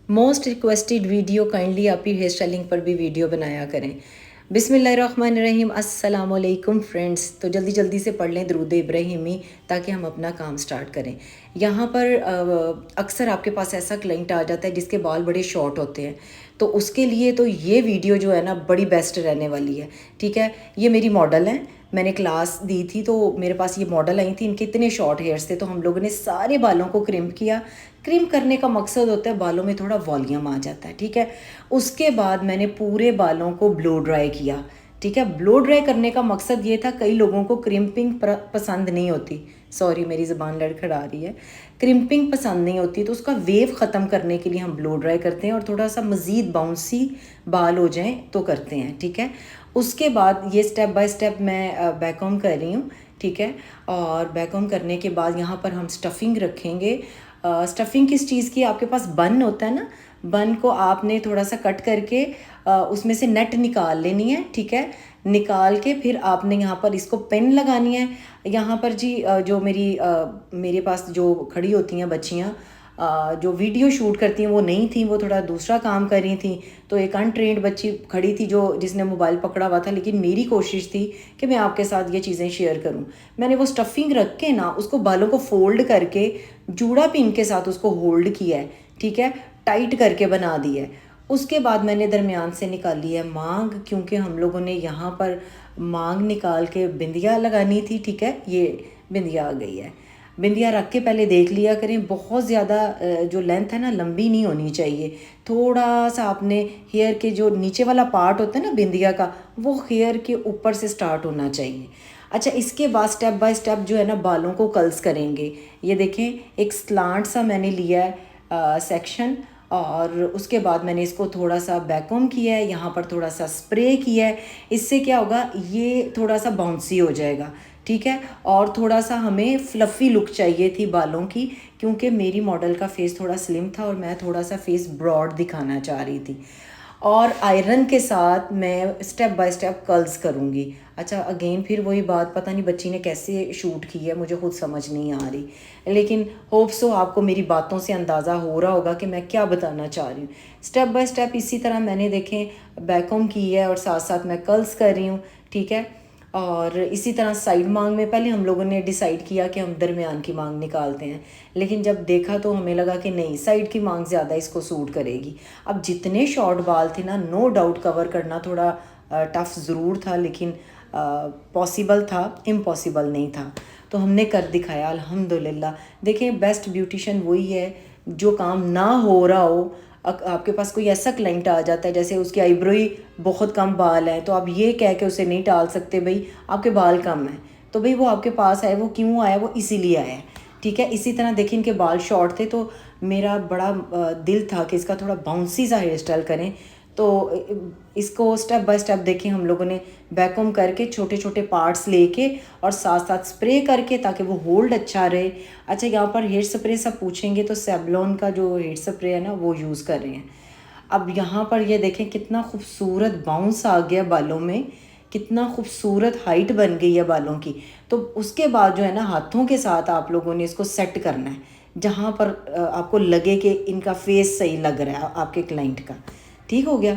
Most requested video, kindly आप ही hair styling पर भी वीडियो बनाया करें। बिस्मिल्लाहिर्रहमानिर्रहीम, अस्सलाम वालेकुम फ्रेंड्स। तो जल्दी जल्दी से पढ़ लें दरूद इब्राहिमी ताकि हम अपना काम स्टार्ट करें। यहाँ पर अक्सर आपके पास ऐसा क्लाइंट आ जाता है जिसके बाल बड़े शॉर्ट होते हैं, तो उसके लिए तो ये वीडियो जो है ना बड़ी बेस्ट रहने वाली है। ठीक है, ये मेरी मॉडल है, मैंने क्लास दी थी तो मेरे पास ये मॉडल आई थी, इनके इतने शॉर्ट हेयर्स थे तो हम लोगों ने सारे बालों को क्रिम्प किया। क्रिम्प करने का मकसद होता है बालों में थोड़ा वॉल्यूम आ जाता है। ठीक है, उसके बाद मैंने पूरे बालों को ब्लो ड्राई किया। ठीक है, ब्लो ड्राई करने का मकसद ये था, कई लोगों को क्रिम्पिंग पसंद नहीं होती, सॉरी मेरी ज़बान लड़खड़ा रही है, क्रिम्पिंग पसंद नहीं होती, तो उसका वेव ख़त्म करने के लिए हम ब्लो ड्राई करते हैं और थोड़ा सा मज़ीद बाउंसी बाल हो जाएं तो करते हैं। ठीक है, उसके बाद ये स्टेप बाय स्टेप मैं बैककॉम कर रही हूँ। ठीक है, और बैककॉम करने के बाद यहाँ पर हम स्टफिंग रखेंगे। स्टफिंग किस चीज़ की, आपके पास बन होता है ना, बन को आपने थोड़ा सा कट करके उसमें से नेट निकाल लेनी है। ठीक है, निकाल के फिर आपने यहाँ पर इसको पिन लगानी है। यहाँ पर जी जो मेरे पास जो खड़ी होती हैं बच्चियाँ, जो वीडियो शूट करती हैं वो नहीं थी, वो थोड़ा दूसरा काम कर रही थी। तो एक अनट्रेंड बच्ची खड़ी थी जो जिसने मोबाइल पकड़ा हुआ था, लेकिन मेरी कोशिश थी कि मैं आपके साथ ये चीज़ें शेयर करूं। मैंने वो स्टफिंग रख के ना उसको बालों को फोल्ड करके जूड़ा पिन के साथ उसको होल्ड किया है। ठीक है, टाइट करके बना दी है। उसके बाद मैंने दरमियान से निकाली है मांग, क्योंकि हम लोगों ने यहाँ पर मांग निकाल के बिंदिया लगानी थी। ठीक है, ये बिंदिया आ गई है। बिंदिया रख के पहले देख लिया करें, बहुत ज़्यादा जो लेंथ है ना लंबी नहीं होनी चाहिए। थोड़ा सा आपने हेयर के जो नीचे वाला पार्ट होता है ना बिंदिया का, वो हेयर के ऊपर से स्टार्ट होना चाहिए। अच्छा, इसके बाद स्टेप बाय स्टेप जो है ना बालों को कर्ल्स करेंगे। ये देखें, एक स्लांट सा मैंने लिया है सेक्शन, और उसके बाद मैंने इसको थोड़ा सा बैककॉम किया है, यहाँ पर थोड़ा सा स्प्रे किया है। इससे क्या होगा, ये थोड़ा सा बाउंसी हो जाएगा। ठीक है, और थोड़ा सा हमें फ्लफ़ी लुक चाहिए थी बालों की, क्योंकि मेरी मॉडल का फेस थोड़ा स्लिम था और मैं थोड़ा सा फेस ब्रॉड दिखाना चाह रही थी। और आयरन के साथ मैं स्टेप बाय स्टेप कर्ल्स करूँगी। अच्छा, अगेन फिर वही बात, पता नहीं बच्ची ने कैसे शूट की है, मुझे खुद समझ नहीं आ रही, लेकिन होप सो आपको मेरी बातों से अंदाज़ा हो रहा होगा कि मैं क्या बताना चाह रही हूँ। स्टेप बाय स्टेप इसी तरह मैंने देखें बैककॉम की है और साथ साथ मैं कर्ल्स कर रही हूँ। ठीक है, और इसी तरह साइड मांग में पहले हम लोगों ने डिसाइड किया कि हम दरमियान की मांग निकालते हैं, लेकिन जब देखा तो हमें लगा कि नहीं, साइड की मांग ज़्यादा इसको सूट करेगी। अब जितने शॉर्ट बाल थे ना, नो डाउट कवर करना थोड़ा टफ़ ज़रूर था, लेकिन पॉसिबल था, इम्पॉसिबल नहीं था। तो हमने कर दिखाया अल्हम्दुलिल्लाह। देखें, बेस्ट ब्यूटिशियन वही है जो काम ना हो रहा हो, आपके पास कोई ऐसा क्लाइंट आ जाता है जैसे उसकी आईब्रो ही बहुत कम बाल है, तो आप ये कह के उसे नहीं टाल सकते भाई आपके बाल कम हैं, तो भाई वो आपके पास आए, वो क्यों आया, वो इसीलिए आया है। ठीक है, इसी तरह देखिए इनके बाल शॉर्ट थे तो मेरा बड़ा दिल था कि इसका थोड़ा बाउंसी सा हेयर स्टाइल करें। तो इसको स्टेप बाय स्टेप देखें हम लोगों ने बैककॉम करके छोटे छोटे पार्ट्स लेके और साथ साथ स्प्रे करके ताकि वो होल्ड अच्छा रहे। अच्छा, यहाँ पर हेयर स्प्रे सब पूछेंगे तो सेवलॉन का जो हेयर स्प्रे है ना वो यूज़ कर रहे हैं। अब यहाँ पर ये देखें कितना खूबसूरत बाउंस आ गया बालों में, कितना खूबसूरत हाइट बन गई है बालों की। तो उसके बाद जो है ना हाथों के साथ आप लोगों ने इसको सेट करना है, जहाँ पर आपको लगे कि इनका फेस सही लग रहा है आपके क्लाइंट का। ठीक हो गया,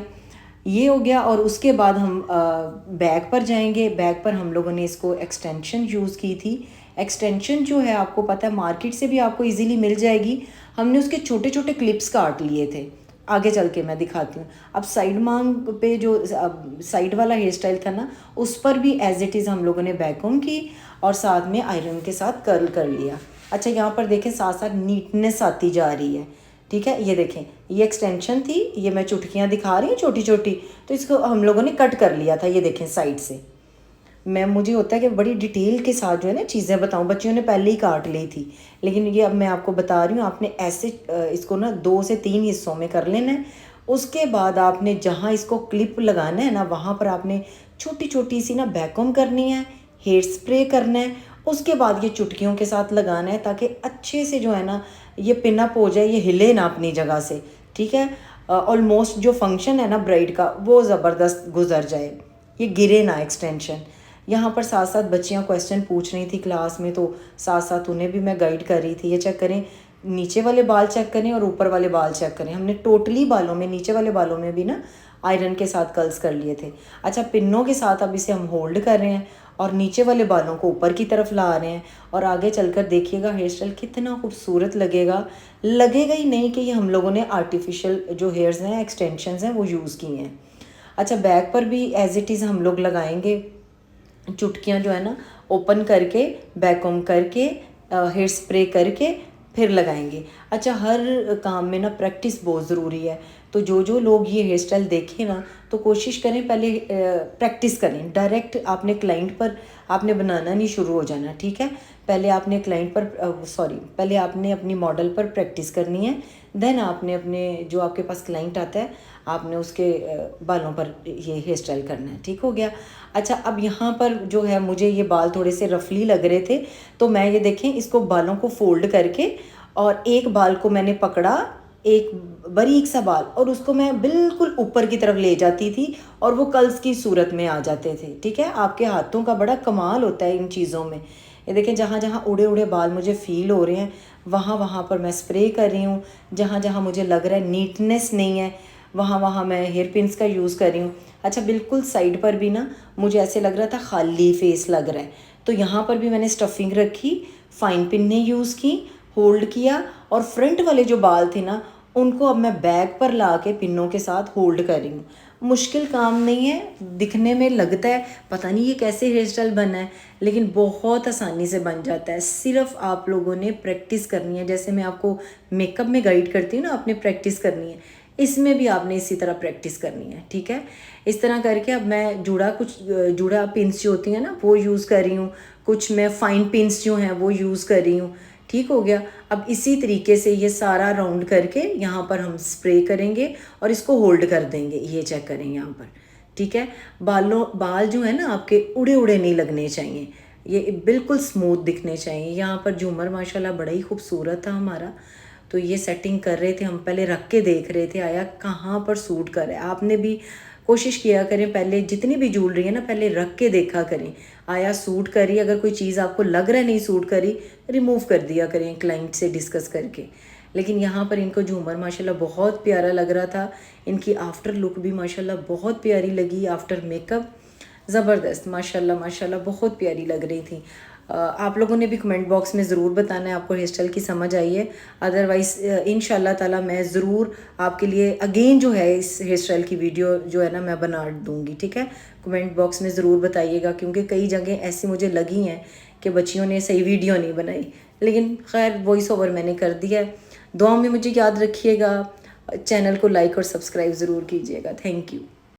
ये हो गया। और उसके बाद हम बैक पर जाएंगे। बैक पर हम लोगों ने इसको एक्सटेंशन यूज़ की थी। एक्सटेंशन जो है आपको पता है मार्केट से भी आपको इजीली मिल जाएगी। हमने उसके छोटे छोटे क्लिप्स काट लिए थे, आगे चल के मैं दिखाती हूँ। अब साइड मांग पे जो साइड वाला हेयर स्टाइल था ना, उस पर भी एज इट इज़ हम लोगों ने बैककॉम की और साथ में आयरन के साथ कर्ल कर लिया। अच्छा, यहाँ पर देखें साथ साथ नीटनेस आती जा रही है। ठीक है, ये देखें, ये एक्सटेंशन थी, ये मैं चुटकियाँ दिखा रही हूँ छोटी छोटी, तो इसको हम लोगों ने कट कर लिया था। ये देखें साइड से, मुझे होता है कि बड़ी डिटेल के साथ जो है ना चीज़ें बताऊं, बच्चियों ने पहले ही काट ली थी, लेकिन ये अब मैं आपको बता रही हूँ। आपने ऐसे इसको ना 2 से 3 हिस्सों में कर लेना है। उसके बाद आपने जहाँ इसको क्लिप लगाना है ना, वहाँ पर आपने छोटी छोटी सी ना बैककॉम करनी है, हेयर स्प्रे करना है। उसके बाद ये चुटकियों के साथ लगाना है ताकि अच्छे से जो है ना ये पिन अप हो जाए, ये हिले ना अपनी जगह से। ठीक है, ऑलमोस्ट जो फंक्शन है ना ब्राइड का वो ज़बरदस्त गुजर जाए, ये गिरे ना एक्सटेंशन। यहाँ पर साथ साथ बच्चियाँ क्वेश्चन पूछ रही थी क्लास में, तो साथ साथ उन्हें भी मैं गाइड कर रही थी। ये चेक करें, नीचे वाले बाल चेक करें और ऊपर वाले बाल चेक करें। हमने टोटली बालों में, नीचे वाले बालों में भी ना आयरन के साथ कर्ल्स कर लिए थे। अच्छा, पिन्नों के साथ अब इसे हम होल्ड कर रहे हैं और नीचे वाले बालों को ऊपर की तरफ ला रहे हैं। और आगे चलकर देखिएगा हेयर स्टाइल कितना खूबसूरत लगेगा। लगेगा ही नहीं कि ये हम लोगों ने आर्टिफिशियल जो हेयर्स हैं, एक्सटेंशंस हैं, वो यूज़ किए हैं। अच्छा, बैक पर भी एज इट इज़ हम लोग लगाएंगे। चुटकियाँ जो है ना ओपन करके, बैक कॉम करके, हेयर स्प्रे करके फिर लगाएंगे। अच्छा, हर काम में ना प्रैक्टिस बहुत ज़रूरी है। तो जो लोग ये हेयर स्टाइल देखें ना, तो कोशिश करें पहले प्रैक्टिस करें। डायरेक्ट आपने क्लाइंट पर आपने बनाना नहीं शुरू हो जाना, ठीक है। पहले आपने क्लाइंट पर पहले आपने अपनी मॉडल पर प्रैक्टिस करनी है। देन आपने अपने जो आपके पास क्लाइंट आता है, आपने उसके बालों पर ये हेयर स्टाइल करना है, ठीक हो गया। अच्छा, अब यहाँ पर जो है मुझे ये बाल थोड़े से रफली लग रहे थे, तो मैं ये देखें इसको बालों को फोल्ड करके और एक बाल को मैंने पकड़ा, एक बारीक सा बाल, और उसको मैं बिल्कुल ऊपर की तरफ ले जाती थी और वो कर्ल्स की सूरत में आ जाते थे, ठीक है। आपके हाथों का बड़ा कमाल होता है इन चीज़ों में। ये देखें, जहाँ जहाँ उड़े उड़े बाल मुझे फ़ील हो रहे हैं, वहाँ वहाँ पर मैं स्प्रे कर रही हूँ। जहाँ जहाँ मुझे लग रहा है नीटनेस नहीं है, वहाँ वहाँ मैं हेयर पिन्स का यूज़ कर रही हूँ। अच्छा, बिल्कुल साइड पर भी ना मुझे ऐसे लग रहा था खाली फेस लग रहा है, तो यहाँ पर भी मैंने स्टफिंग रखी, फाइन पिन ने यूज़ की, होल्ड किया, और फ्रंट वाले जो बाल थे ना उनको अब मैं बैक पर ला के पिनों के साथ होल्ड कर रही हूँ। मुश्किल काम नहीं है, दिखने में लगता है पता नहीं ये कैसे हेयर स्टाइल बना है, लेकिन बहुत आसानी से बन जाता है। सिर्फ आप लोगों ने प्रैक्टिस करनी है। जैसे मैं आपको मेकअप में गाइड करती हूँ ना, आपने प्रैक्टिस करनी है, इसमें भी आपने इसी तरह प्रैक्टिस करनी है, ठीक है। इस तरह करके अब मैं जूड़ा पिन्स जो होती हैं ना वो यूज़ कर रही हूँ, कुछ मैं फाइन पिन्स जो हैं वो यूज़ कर रही हूँ, ठीक हो गया। अब इसी तरीके से ये सारा राउंड करके यहाँ पर हम स्प्रे करेंगे और इसको होल्ड कर देंगे। ये चेक करें यहाँ पर, ठीक है। बाल जो है ना आपके उड़े उड़े नहीं लगने चाहिए, ये बिल्कुल स्मूथ दिखने चाहिए। यहाँ पर झूमर माशाल्लाह बड़ा ही खूबसूरत था हमारा। तो ये सेटिंग कर रहे थे हम, पहले रख के देख रहे थे आया कहाँ पर सूट कर है। आपने भी कोशिश किया करें, पहले जितनी भी ज्वेलरी है ना पहले रख के देखा करें आया सूट करी। अगर कोई चीज़ आपको लग रहा है नहीं सूट करी, रिमूव कर दिया करें क्लाइंट से डिस्कस करके। लेकिन यहाँ पर इनको झूमर माशाल्लाह बहुत प्यारा लग रहा था। इनकी आफ्टर लुक भी माशाल्लाह बहुत प्यारी लगी, आफ्टर मेकअप ज़बरदस्त, माशाल्लाह माशाल्लाह बहुत प्यारी लग रही थी। आप लोगों ने भी कमेंट बॉक्स में ज़रूर बताना है आपको हेयर स्टाइल की समझ आई है। अदरवाइज़ इंशाल्लाह ताला मैं ज़रूर आपके लिए अगेन जो है इस हेयर स्टाइल की वीडियो जो है ना मैं बना दूँगी, ठीक है। कमेंट बॉक्स में ज़रूर बताइएगा, क्योंकि कई जगह ऐसी मुझे लगी हैं कि बच्चियों ने सही वीडियो नहीं बनाई, लेकिन खैर वॉइस ओवर मैंने कर दिया है। दुआ में मुझे याद रखिएगा, चैनल को लाइक और सब्सक्राइब ज़रूर कीजिएगा। Thank you.